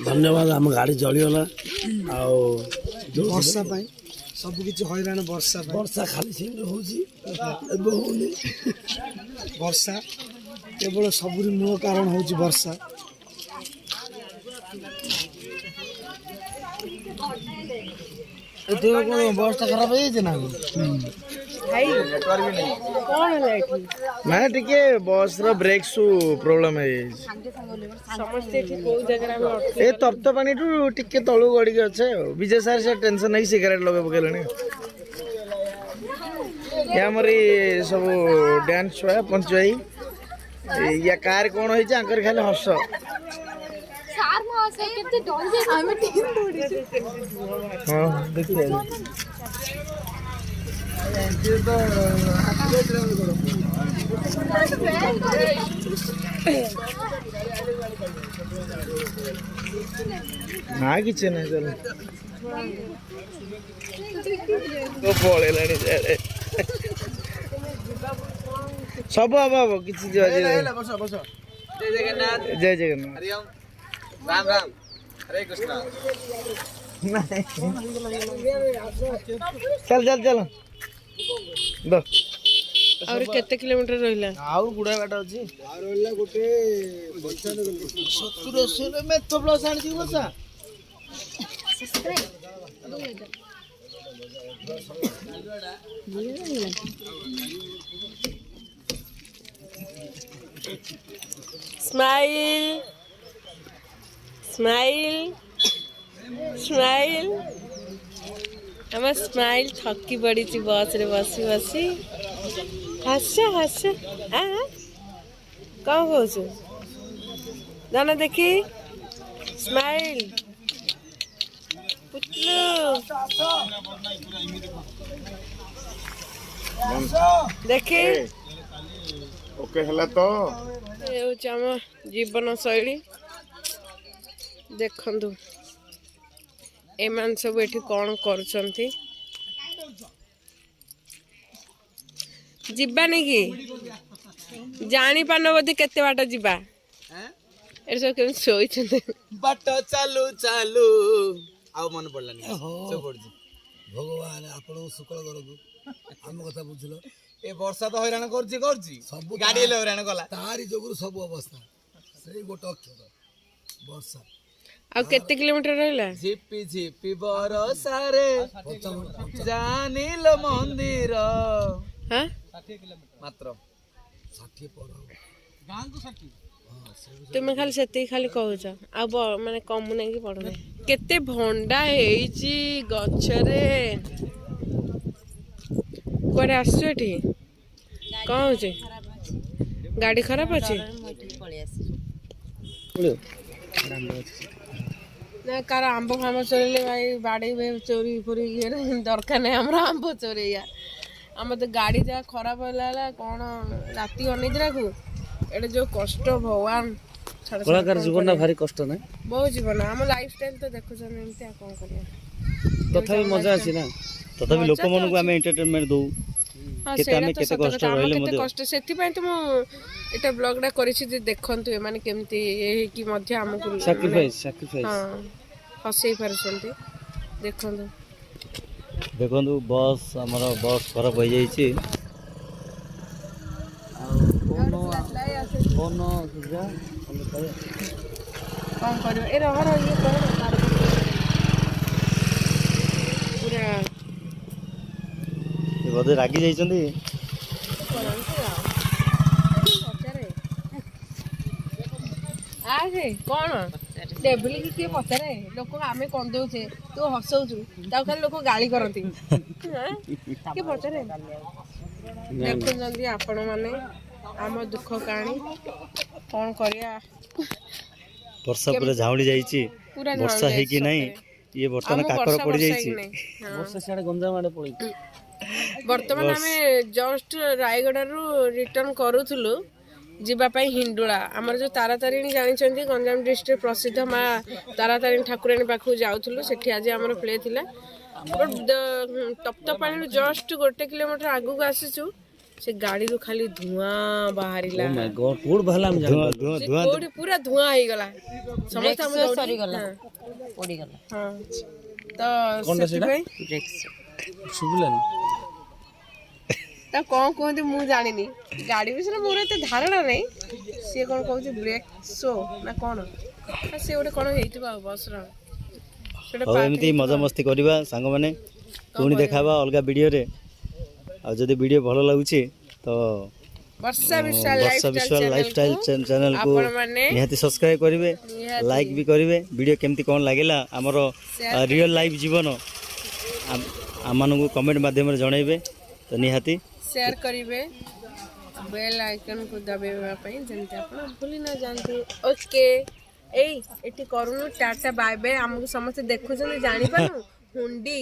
धन्यवाद आम गाड़ी जलीगला वर्षा सब किसी हईराण वर्षा वर्षा खाली वर्षा केवल सबुरी मूल कारण हूँ वर्षा बसटा खराब हो ना ना टिके बस रो ब्रेक शू प्रॉब्लम है समझते कि कोई जगह ए तप्त पानी टू टिके तळु गडी के अच्छे विजय सर से टेंशन नहीं सिगरेट लगे पकेलनी या मरी सब डांस छुआ पंचवाई या कार कोन होई छै आकर खाली हस सार म से केते डर जे हमें टीम दौड़ी हां देखिए ना किसी नहीं चलो तो पड़े लानी जाए सब अब किसी जय जगन्नाथ राम राम हरे कृष्णा चल चल चल दो और केते किलोमीटर रहिला आउ गुडा बाट अछि आ रहिला गोटे 70 80 में तो प्लस आन छी बसा स्माइल स्माइल स्माइल हम स्माइल थकी पड़ी बस रे बसी बसी हस हस कौन कौन जाना देखी स्माइल पुतलू देखी ओके हला तो ये होची हम जीवन शैली देखंतु एमान सब एठी कौन करछंती जिबानी की जानी पान बोधे केते बाट जिबा ए सब केम सोई छते बाट चालू चालू आउ मन पड़लानी सब पड़जी भगवान आपण शुक्ल करबो हम कथा बुझलो ए वर्षा तो हैरान करजी सब गाड़ी ले हैरान गला तारी जोगुर सब अवस्था सही गोटे अक्षर वर्षा आ केते किलोमीटर रहला झिपी झिपी बरसा रे जानिल मंदिर हां 60 किलोमीटर मात्र 60 पर गां को 60 तुम खाली सेती खाली कहूछ आ माने कम नै कि पड़ो केते भंडा हेची गछरे कोरे आसु एठी कौन छे गाड़ी खराब अछि ना कार आंब खाम चोरेले भाई बाड़ी में चोरी पूरी दरकार नहीं हमरा आंब चोरैया आम तो गाड़ी जा खराब होला कौन राति अनिद्रा को एटे जो कष्ट भगवान कलाकार जीवन ना भारी कष्ट ना बहुत जीवन आम लाइफस्टाइल तो देखो जन एमती कौन करिया तथापि मजा अछि ना तथापि लोक मन को हमें एंटरटेनमेंट दउ केते कष्ट रहले मधे कष्ट सेति पय तो मु एटा ब्लॉगडा करिछि जे देखंतु ए माने केमती ए कि मध्य हमकु सैक्रिफाइस हां हसै परसंती देखंतु देखंतु बस हमर बस खराब हो जाई छी कोनो सुजा कौन करियो ए रह ये कर पूरा ये बदे रागी जाइछंदी आगे कौन टेबल की किए पचारे लोक आमे कौन दउछे तू हसौछु ताऊ खाली लोक गाली करंती के पचारे देखो जल्दी आपण माने आम दुख कहानी कौन करिया वर्षा पूरा झाउली जाइछि वर्षा है कि नहीं ये वर्तमान काकर पड़ जाइछि वर्षा साडे गंजा माडे पड़ी वर्तमान हमें जस्ट रायगड़ा रु रिटर्न करूथुलु जीवापाई हिंडुला आमर जो तारातारिणी जानी गंजाम डिस्ट्रिक्ट प्रसिद्ध माँ तारातारिणी ठाकुराणी पाखु जाऊँ सेठी आज आमर प्ले थिला बट तप्त पानी जस्ट 1 किलोमीटर आगु आसीचु से गाड़ी रू खाली धुआं बाहरिला कोड भला हम धुआं धुआं से धुआं कोठी पूरा धुआं हो गला समस्त हम सरी गला ପୋଡି ଗଲା हां तो सेठी सुबलन ता कौन कहते मु जानिनी गाड़ी विषय मोर एते धारणा नहीं से कौन कहू ब्रेक शो ना कौन से गोटे कौन हेइतबा बस रो हौ एमती मजा मस्ती करवा सांग माने पुणी देखाबा अलग वीडियो रे आ जदि वीडियो भलो लागुची तो वर्षा विशाल लाइफस्टाइल चैनल को निहाती सब्सक्राइब करिवे लाइक भी करिवे वीडियो केमती कोन लागेला हमरो रियल लाइफ जीवन आमन को कमेंट माध्यम रे जणाइबे तो निहाती शेयर करिवे बेल आइकन को दबाइबा पई जेंते आपण भूली ना जानते ओके एई एटी करूनु टाटा बाय बाय हमको समस्त देखु जने जानि पानु हुंडी